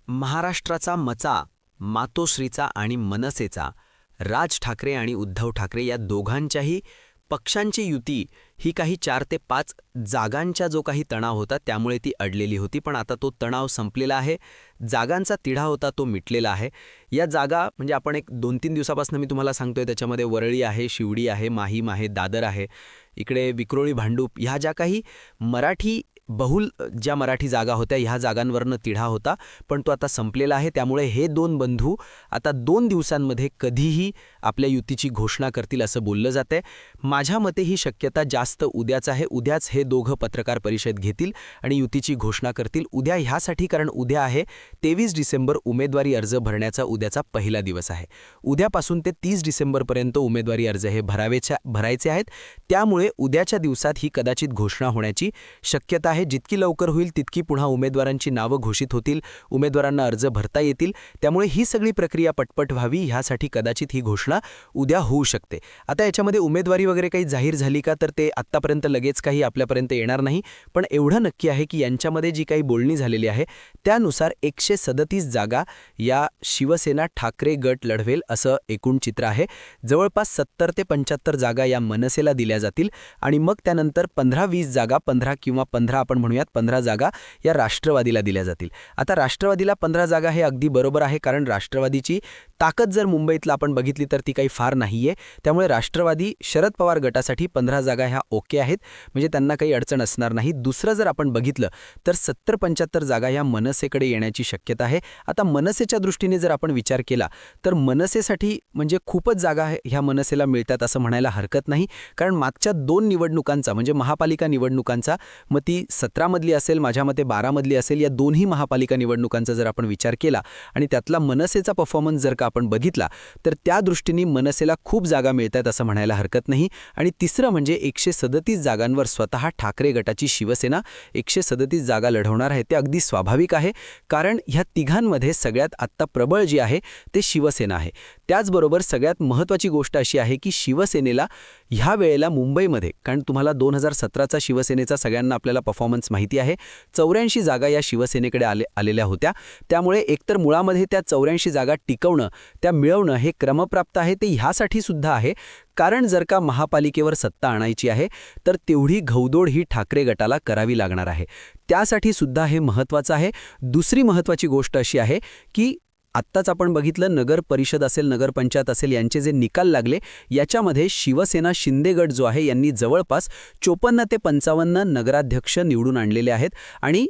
महाराष्ट्राचा मचा, मातोश्रीचा आणि मनसेचा, राज ठाकरे आणि उद्धव ठाकरे या दोघांच्याही पक्षांची युती ही काही 4 ते 5 जागांच्या जो काही तणाव होता त्यामुळे ती अडलेली होती. पण आता तो तणाव संपलेला आहे. जागांचा तिढा होता तो मिटलेला आहे. या जागा म्हणजे आपण एक 2-3 दिवसापासून मी तुम्हाला सांगतोय, त्याच्यामध्ये वरळी आहे, शिवडी आहे, माहीम आहे, दादर आहे, इकडे विक्रोळी, भांडूप, ह्या ज्या काही मराठी बहुल ज्या मराठी जागा होत्या ह्या जागांवरनं तिढा होता, पण तो आता संपलेला आहे. त्यामुळे हे दोन बंधू आता 2 दिवसांमध्ये कधीही आपल्या युतीची घोषणा करतील असं बोललं जातंय. माझ्या मते ही शक्यता जास्त उद्याच आहे. उद्याच हे दोघं पत्रकार परिषद घेतील आणि युतीची घोषणा करतील. उद्या ह्यासाठी कारण उद्या आहे 23 डिसेंबर, उमेदवारी अर्ज भरण्याचा उद्याचा पहिला दिवस आहे. उद्यापासून ते 30 डिसेंबरपर्यंत उमेदवारी अर्ज हे भरायचे आहेत. त्यामुळे उद्याच्या दिवसात ही कदाचित घोषणा होण्याची शक्यता आहे. जितकी लवकर होईल तितकी पुन्हा उमेदवारांची नावं घोषित होतील, उमेदवारांना अर्ज भरता येतील. त्यामुळे ही सगळी प्रक्रिया पटपट व्हावी ह्यासाठी कदाचित ही घोषणा उद्या होऊ शकते. आता याच्यामध्ये उमेदवारी वगैरे काही जाहीर झाली का तर ते आत्तापर्यंत लगेच काही आपल्यापर्यंत येणार नाही. पण एवढं नक्की आहे की यांच्यामध्ये जी काही बोलणी झालेली आहे त्यानुसार 137 जागा या शिवसेना ठाकरे गट लढवेल असं एकूण चित्र आहे. जवळपास 70 ते 75 जागा या मनसेला दिल्या जातील आणि मग त्यानंतर 15-20 जागा, 15 किंवा 15 आपण म्हणूयात 15 जागा या राष्ट्रवादीला दिल्या जातील. आता राष्ट्रवादीला 15 जागा हे अगदी बरोबर आहे, कारण राष्ट्रवादीची ताकद जर मुंबईतला आपण बघितली तर ती काही फार नाहीये. त्यामुळे राष्ट्रवादी शरद पवार गटासाठी 15 जागा ह्या ओके आहेत, म्हणजे त्यांना काही अडचण असणार नाही. दुसरं जर आपण बघितलं तर 70-75 जागा ह्या मनसेकडे येण्याची शक्यता आहे. आता मनसेच्या दृष्टीने जर आपण विचार केला तर मनसेसाठी म्हणजे खूपच जागा ह्या मनसेला मिळतात असं म्हणायला हरकत नाही, कारण मागच्या 2 निवडणुकांचा म्हणजे महापालिका निवडणुकांचा, मग ती 17 मधली असेल, माझ्या मते 12 मधली असेल, या दोन्ही महापालिका निवडणुकांचा जर आपण विचार केला आणि त्यातला मनसेचा परफॉर्मन्स जर का आपण बघितला तर त्या दृष्टीने मनसेला खूप जागा मिळतात असं म्हणायला हरकत नाही. आणि तिसरं म्हणजे 137 जागांवर स्वतः ठाकरे गटाची शिवसेना 137 जागा लढवणार आहे. ते अगदी स्वाभाविक आहे, कारण ह्या तिघांमध्ये सगळ्यात आत्ता प्रबळ जी आहे ते शिवसेना आहे. त्याचबरोबर सगळ्यात महत्त्वाची गोष्ट अशी आहे की शिवसेनेला ह्या वेळेला मुंबईमध्ये, कारण तुम्हाला 2017चा शिवसेनेचा सगळ्यांना आपल्याला परफॉर्मन्स माहिती आहे, 84 जागा या शिवसेनेकडे आलेल्या होत्या. त्यामुळे एकतर मुळामध्ये त्या 84 जागा टिकवणं, त्या मिळवणं हे क्रमप्राप्त आहे. ते ह्यासाठी सुद्धा आहे कारण जर का महापालिकेवर सत्ता आणायची आहे तर तेवढी घौदोड ही ठाकरे गटाला करावी लागणार आहे. त्यासाठी सुद्धा हे महत्त्वाचं आहे. दुसरी महत्त्वाची गोष्ट अशी आहे की आत्ताच आपण बघितलं नगर परिषद असेल, नगरपंचायत असेल, यांचे जे निकाल लागले याच्यामध्ये शिवसेना शिंदे गट जो आहे यांनी जवळपास 54 ते 55 नगराध्यक्ष निवडून आणलेले आहेत आणि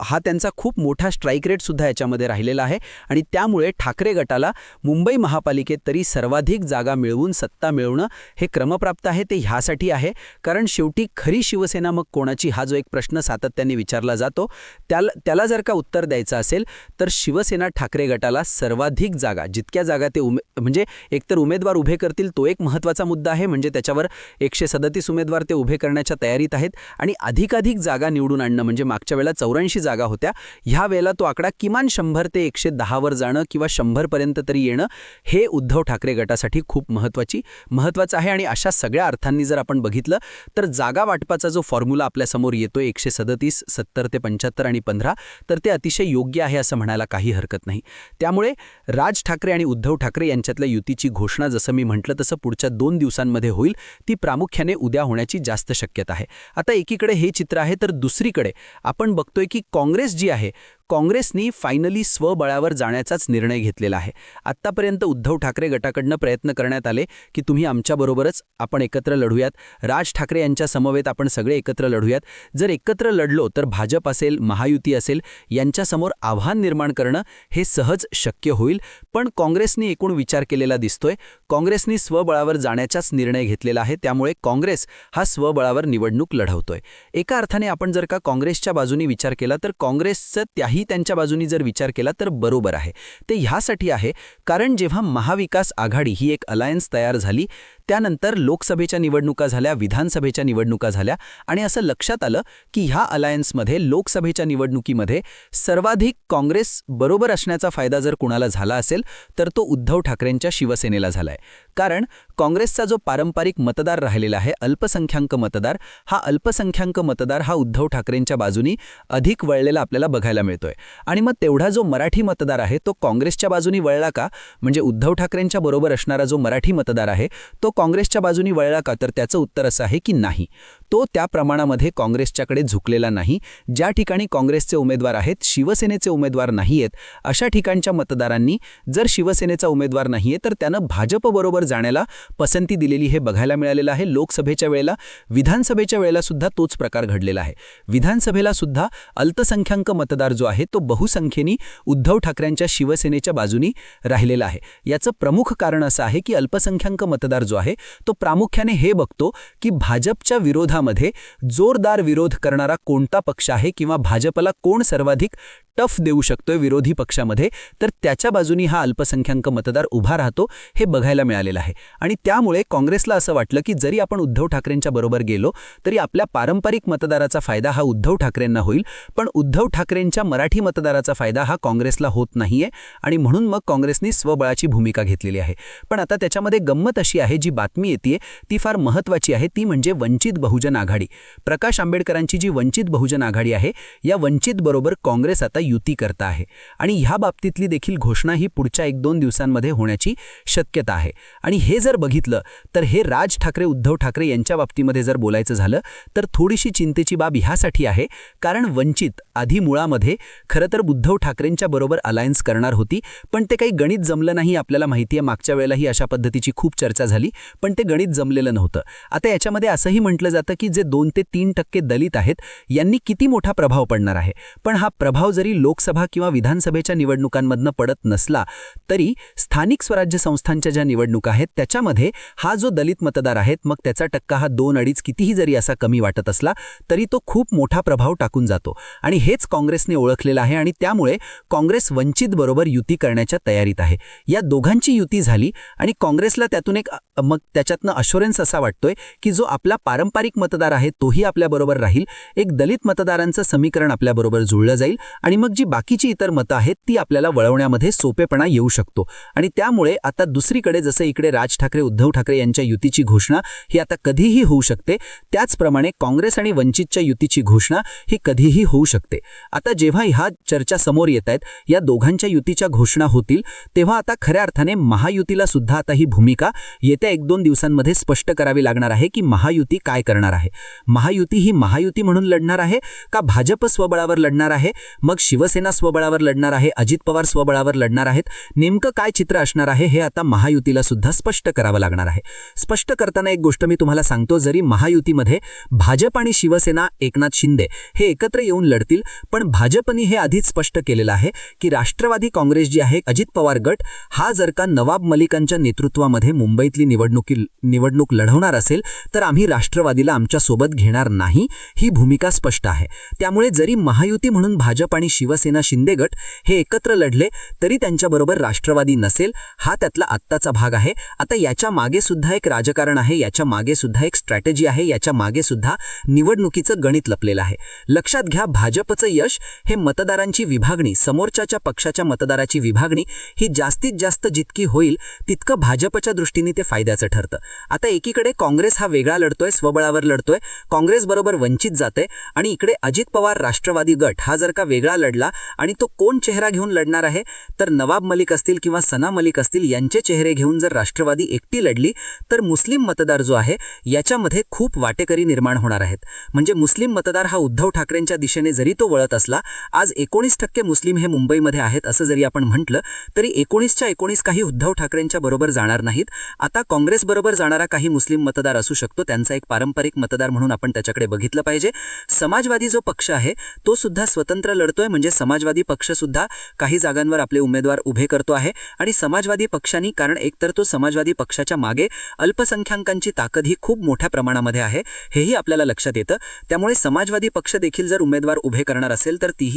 हा त्यांचा खूप मोठा स्ट्राईक रेट सुद्धा याच्यामध्ये राहिलेला आहे. आणि त्यामुळे ठाकरे गटाला मुंबई महापालिकेत तरी सर्वाधिक जागा मिळवून सत्ता मिळवणं हे क्रमप्राप्त आहे. ते ह्यासाठी आहे कारण शेवटी खरी शिवसेना मग कोणाची, हा जो एक प्रश्न सातत्याने विचारला जातो, त्याला जर का उत्तर द्यायचं असेल तर शिवसेना ठाकरे गटाला सर्वाधिक जागा, जितक्या जागा ते म्हणजे एकतर उमेदवार उभे करतील तो एक महत्त्वाचा मुद्दा आहे, म्हणजे त्याच्यावर 137 उमेदवार ते उभे करण्याच्या तयारीत आहेत. आणि अधिकाधिक जागा निवडून आणणं, म्हणजे मागच्या वेळेला 84 जागा होत्या, ह्या वेळेला तो आकडा किमान 100 ते 110 वर जाणं किंवा 100 पर्यंत तरी येणं हे उद्धव ठाकरे गटासाठी खूप महत्त्वाचं आहे. आणि अशा सगळ्या अर्थांनी जर आपण बघितलं तर जागा वाटपाचा जो फॉर्म्युला आपल्यासमोर येतोय 137, 70 ते 75 आणि 15, तर ते अतिशय योग्य आहे असं म्हणायला काही हरकत नाही. त्यामुळे राज ठाकरे आणि उद्धव ठाकरे यांच्यातल्या युतीची घोषणा जसं मी म्हटलं तसं पुढच्या 2 दिवसांमध्ये होईल. ती प्रामुख्याने उद्या होण्याची जास्त शक्यता आहे. आता एकीकडे हे चित्र आहे तर दुसरीकडे आपण बघतोय की काँग्रेस जी आहे, काँग्रेसनी फायनली स्वबळावर जाण्याचाच निर्णय घेतलेला आहे. आत्तापर्यंत उद्धव ठाकरे गटाकडनं प्रयत्न करण्यात आले की तुम्ही आमच्याबरोबरच आपण एकत्र लढूयात, राज ठाकरे यांच्या समवेत आपण सगळे एकत्र लढूयात. जर एकत्र लढलो तर भाजप असेल, महायुती असेल, यांच्यासमोर आव्हान निर्माण करणं हे सहज शक्य होईल. पण काँग्रेसनी एकूण विचार केलेला दिसतोय. काँग्रेसनी स्वबळावर जाण्याचाच निर्णय घेतलेला आहे. त्यामुळे काँग्रेस हा स्वबळावर निवडणूक लढवतोय. एका अर्थाने आपण जर का काँग्रेसच्या बाजूनी विचार केला तर काँग्रेसचं त्याही त्यांच्या बाजूनी जर विचार केला तर बरोबर आहे. ते ह्यासाठी आहे कारण जेव्हा महाविकास आघाडी ही एक अलायन्स तयार झाली त्यानंतर लोकसभेच्या निवडणुका झाल्या, विधानसभेच्या निवडणुका झाल्या आणि असं लक्षात आलं की ह्या अलायन्समध्ये लोकसभेच्या निवडणुकीमध्ये सर्वाधिक काँग्रेस बरोबर असण्याचा फायदा जर कुणाला झाला असेल तर तो उद्धव ठाकरेंच्या शिवसेनेला झालाय. कारण काँग्रेसचा जो पारंपरिक मतदार राहिलेला आहे, अल्पसंख्याक मतदार, हा अल्पसंख्याक मतदार हा उद्धव ठाकरेंच्या बाजूनी अधिक वळलेला आपल्याला बघायला मिळतोय. आणि मग तेवढा जो मराठी मतदार आहे तो काँग्रेसच्या बाजूनी वळला का, म्हणजे उद्धव ठाकरेंच्या बरोबर असणारा जो मराठी मतदार आहे तो काँग्रेसच्या बाजूनी वळला का, तर त्याचं उत्तर असं आहे की नाही. तो त्या प्रमाणामध्ये काँग्रेसच्याकडे झुकलेला नाही. ज्या ठिकाणी काँग्रेसचे उमेदवार आहेत, शिवसेनेचे उमेदवार नाहीयेत, अशा ठिकाणच्या मतदारांनी जर शिवसेनेचा उमेदवार नाहीये तर त्यानं भाजपबरोबर जाण्याला पसंती दिलेली हे बघायला मिळालेलं आहे. लोकसभेच्या वेळेला, विधानसभेच्या वेळेला सुद्धा तोच प्रकार घडलेला आहे. विधानसभेला सुद्धा अल्पसंख्याक मतदार जो आहे तो बहुसंख्येने उद्धव ठाकरेंच्या शिवसेनेच्या बाजूनी राहिलेला आहे. याचं प्रमुख कारण असं आहे की अल्पसंख्याक मतदार जो आहे तो प्रामुख्याने हे बघतो की भाजपच्या विरोधामध्ये जोरदार विरोध करणारा कोणता पक्ष आहे किंवा भाजपला कोण सर्वाधिक टफ देऊ शकतोय विरोधी पक्षामध्ये, तर त्याच्या बाजूनी हा अल्पसंख्याक मतदार उभा राहतो हे बघायला मिळालेलं आहे. आणि त्यामुळे काँग्रेसला असं वाटलं की जरी आपण उद्धव ठाकरेंच्या बरोबर गेलो तरी आपल्या पारंपरिक मतदाराचा फायदा हा उद्धव ठाकरेंना होईल, पण उद्धव ठाकरेंच्या मराठी मतदाराचा फायदा हा काँग्रेसला होत नाहीये. आणि म्हणून मग काँग्रेसनी स्वबळाची भूमिका घेतलेली आहे. पण आता त्याच्यामध्ये गंमत अशी आहे, जी बातमी येते ती फार महत्त्वाची आहे, ती म्हणजे वंचित बहुजन आघाडी. प्रकाश आंबेडकरांची जी वंचित बहुजन आघाडी आहे, या वंचित बरोबर काँग्रेस आता युती करता आहे. आणि ह्या बाबतीतली देखील घोषणा ही पुढच्या 1-2 दिवसांमध्ये होण्याची शक्यता आहे. आणि हे जर बघितलं तर हे राज ठाकरे, उद्धव ठाकरे यांच्या बाबतीमध्ये जर बोलायचं झालं तर थोडीशी चिंतेची बाब ह्यासाठी आहे, कारण वंचित आधी मुळामध्ये खरं तर उद्धव ठाकरेंच्या बरोबर अलायन्स करणार होती, पण ते काही गणित जमलं नाही. आपल्याला माहिती आहे, मागच्या वेळेलाही अशा पद्धतीची खूप चर्चा झाली, पण ते गणित जमलेलं नव्हतं. आता याच्यामध्ये असंही म्हटलं जातं की जे 2 ते 3% दलित आहेत यांनी किती मोठा प्रभाव पडणार आहे. पण हा प्रभाव जरी लोकसभा किंवा विधानसभेच्या निवडणुकांमधनं पडत नसला तरी स्थानिक स्वराज्य संस्थांच्या ज्या निवडणुका आहेत त्याच्यामध्ये हा जो दलित मतदार आहेत, मग त्याचा टक्का हा 2-2.5 कितीही जरी असा कमी वाटत असला तरी तो खूप मोठा प्रभाव टाकून जातो. आणि हेच काँग्रेसने ओळखलेलं आहे. आणि त्यामुळे काँग्रेस वंचित बरोबर युती करण्याच्या तयारीत आहे. या दोघांची युती झाली आणि काँग्रेसला त्यातून एक मग त्याच्यातनं अश्युरन्स असा वाटतोय की जो आपला पारंपरिक मतदार आहे तोही आपल्याबरोबर राहील, एक दलित मतदारांचं समीकरण आपल्याबरोबर जुळलं जाईल आणि मग जी बाकीची इतर मतं आहेत ती आपल्याला वळवण्यामध्ये सोपेपणा येऊ शकतो. आणि त्यामुळे आता दुसरीकडे जसं इकडे राज ठाकरे, उद्धव ठाकरे यांच्या युतीची घोषणा ही आता कधीही होऊ शकते, त्याचप्रमाणे काँग्रेस आणि वंचितच्या युतीची घोषणा ही कधीही होऊ शकते. आता जेव्हा ह्या चर्चा समोर येत आहेत, या दोघांच्या युतीच्या घोषणा होतील, तेव्हा आता खऱ्या अर्थाने महायुतीला सुद्धा आता ही भूमिका येत्या 1-2 दिवसांमध्ये स्पष्ट करावी लागणार आहे की महायुती काय करणार आहे. महायुती ही महायुती म्हणून लढणार आहे का भाजप स्वबळावर लढणार आहे, मग शिवसेना स्वबळावर लढणार आहे, अजित पवार स्वबळावर लढणार आहेत, नेमकं काय चित्र असणार आहे हे आता महायुतीला सुद्धा स्पष्ट करावं लागणार आहे. स्पष्ट करताना एक गोष्ट मी तुम्हाला सांगतो, जरी महायुतीमध्ये भाजप आणि शिवसेना, एकनाथ शिंदे हे एकत्र येऊन लढतील, पण भाजपने हे आधीच स्पष्ट केलेलं आहे की राष्ट्रवादी काँग्रेस जी आहे, अजित पवार गट हा जर का नवाब मलिकांच्या नेतृत्वामध्ये मुंबईतली निवडणूक लढवणार असेल तर आम्ही राष्ट्रवादीला आमच्या सोबत घेणार नाही, ही भूमिका स्पष्ट आहे. त्यामुळे जरी महायुती म्हणून भाजप आणि शिवसेना, शिंदे गट हे एकत्र लढले तरी त्यांच्याबरोबर राष्ट्रवादी नसेल, हा त्यातला आत्ताचा भाग आहे. आता याच्या मागे सुद्धा एक राजकारण आहे, याच्या मागे सुद्धा एक स्ट्रॅटेजी आहे, याच्या मागे सुद्धा निवडणुकीचं गणित लपलेलं आहे. लक्षात घ्या, भाजपचं यश हे मतदारांची विभागणी, समोरच्या पक्षाच्या मतदाराची विभागणी ही जास्तीत जास्त जितकी होईल तितकं भाजपच्या दृष्टीने ते फायद्याचं ठरतं. आता एकीकडे काँग्रेस हा वेगळा लढतोय, स्वबळावर लढतोय, काँग्रेस बरोबर वंचित जाते, आणि इकडे अजित पवार राष्ट्रवादी गट हा जर का वेगळा लढला आणि तो कोण चेहरा घेऊन लढणार आहे, तर नवाब मलिक असतील किंवा सना मलिक असतील यांचे चेहरे घेऊन जर राष्ट्रवादी एकटी लढली तर मुस्लिम मतदार जो आहे याच्यामध्ये खूप वाटेकरी निर्माण होणार आहेत. म्हणजे मुस्लिम मतदार हा उद्धव ठाकरेंच्या दिशेने जरी तो वळत असला, आज 19% मुस्लिम हे मुंबईमध्ये आहेत असं जरी आपण म्हटलं तरी 19च्या 19 काही उद्धव ठाकरेंच्या बरोबर जाणार नाहीत. आता काँग्रेस बरोबर जाणारा काही मुस्लिम मतदार असू शकतो, त्यांचा एक पारंपरिक मतदार म्हणून आपण त्याच्याकडे बघितलं पाहिजे. समाजवादी जो पक्ष आहे तो सुद्धा स्वतंत्र लढतोय, म्हणजे समाजवादी पक्ष सुद्धा काही जागांवर आपले उमेदवार उभे करतो आहे. आणि समाजवादी पक्षांनी, कारण एकतर तो समाजवादी पक्षाच्या मागे अल्पसंख्याकांची ताकद ही खूप मोठ्या प्रमाणामध्ये आहे, हेही आपल्याला लक्षात येतं. त्यामुळे समाजवादी पक्ष देखील जर उमेदवार उभे करणार असेल तर ती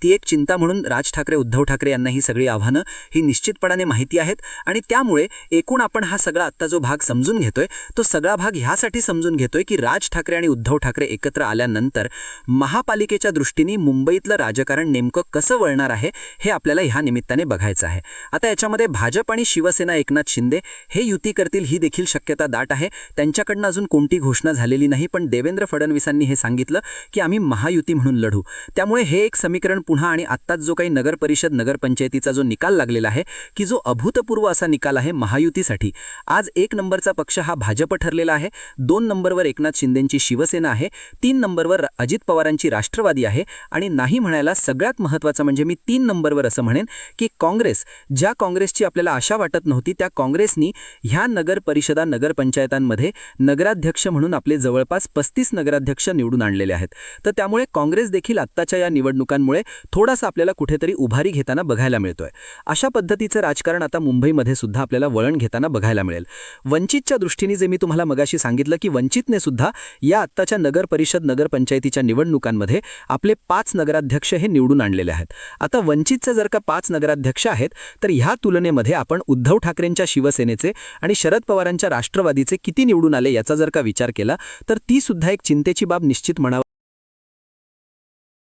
एक चिंता म्हणून राज ठाकरे, उद्धव ठाकरे यांना ही सगळी आव्हानं ही निश्चितपणाने माहिती आहेत. आणि त्यामुळे एकूण आपण हा सगळा आत्ता जो भाग समजून घेतोय तो सगळा भाग ह्यासाठी समजून घेतोय की राज ठाकरे आणि उद्धव ठाकरे एकत्र आल्यानंतर महापालिकेच्या दृष्टीने मुंबईतलं राजकारण नेमकं कसं वळणार आहे हे आपल्याला ह्या निमित्ताने बघायचं आहे. आता याच्यामध्ये भाजप आणि शिवसेना एकनाथ शिंदे हे युती करतील ही देखील शक्यता दाट आहे. त्यांच्याकडनं अजून कोणती घोषणा झालेली नाही, पण देवेंद्र फडणवीसांनी हे सांगितलं की आम्ही महायुती म्हणून लढू. त्यामुळे हे एक समीकरण पुन्हा आणि आत्ताच जो काही नगर परिषद नगरपंचायतीचा जो निकाल लागलेला आहे की जो अभूतपूर्व असा निकाल आहे महायुतीसाठी. आज 1 नंबरचा पक्ष हा भाजप ठरलेला आहे, 2 नंबरवर एकनाथ शिंदेंची शिवसेना आहे, 3 नंबरवर अजित पवारांची राष्ट्रवादी आहे आणि नाही म्हणायला सगळ्यात महत्त्वाचं म्हणजे मी 3 नंबरवर असं म्हणेन की काँग्रेस, ज्या काँग्रेसची आपल्याला आशा वाटत नव्हती त्या काँग्रेसनी ह्या नगर परिषदा नगरपंचायतांमध्ये नगराध्यक्ष म्हणून आपले जवळपास 35 नगराध्यक्ष निवडून आणलेले आहेत. तर त्यामुळे काँग्रेस देखील आत्ताच्या या निवडणुकांमुळे थोडासा आपल्याला कुठेतरी उभारी घेताना बघायला मिळतोय. अशा पद्धतीचं राजकारण आता मुंबईमध्ये सुद्धा आपल्याला वळण घेताना बघायला मिळेल. वंचितच्या दृष्टीने जे मी तुम्हाला मगाशी सांगितलं की वंचितने सुद्धा या आत्ताच्या नगर परिषद नगरपंचायतीच्या निवडणुकांमध्ये आपले 5 नगराध्यक्ष हे निवडून आणलेले आहेत. आता वंचितचे जर का 5 नगराध्यक्ष आहेत तर ह्या तुलनेमध्ये आपण उद्धव ठाकरेंच्या शिवसेनेचे आणि शरद पवारांच्या राष्ट्रवादीचे किती निवडून आले याचा जर का विचार केला तर ती सुद्धा एक चिंतेची बाब निश्चित म्हणावं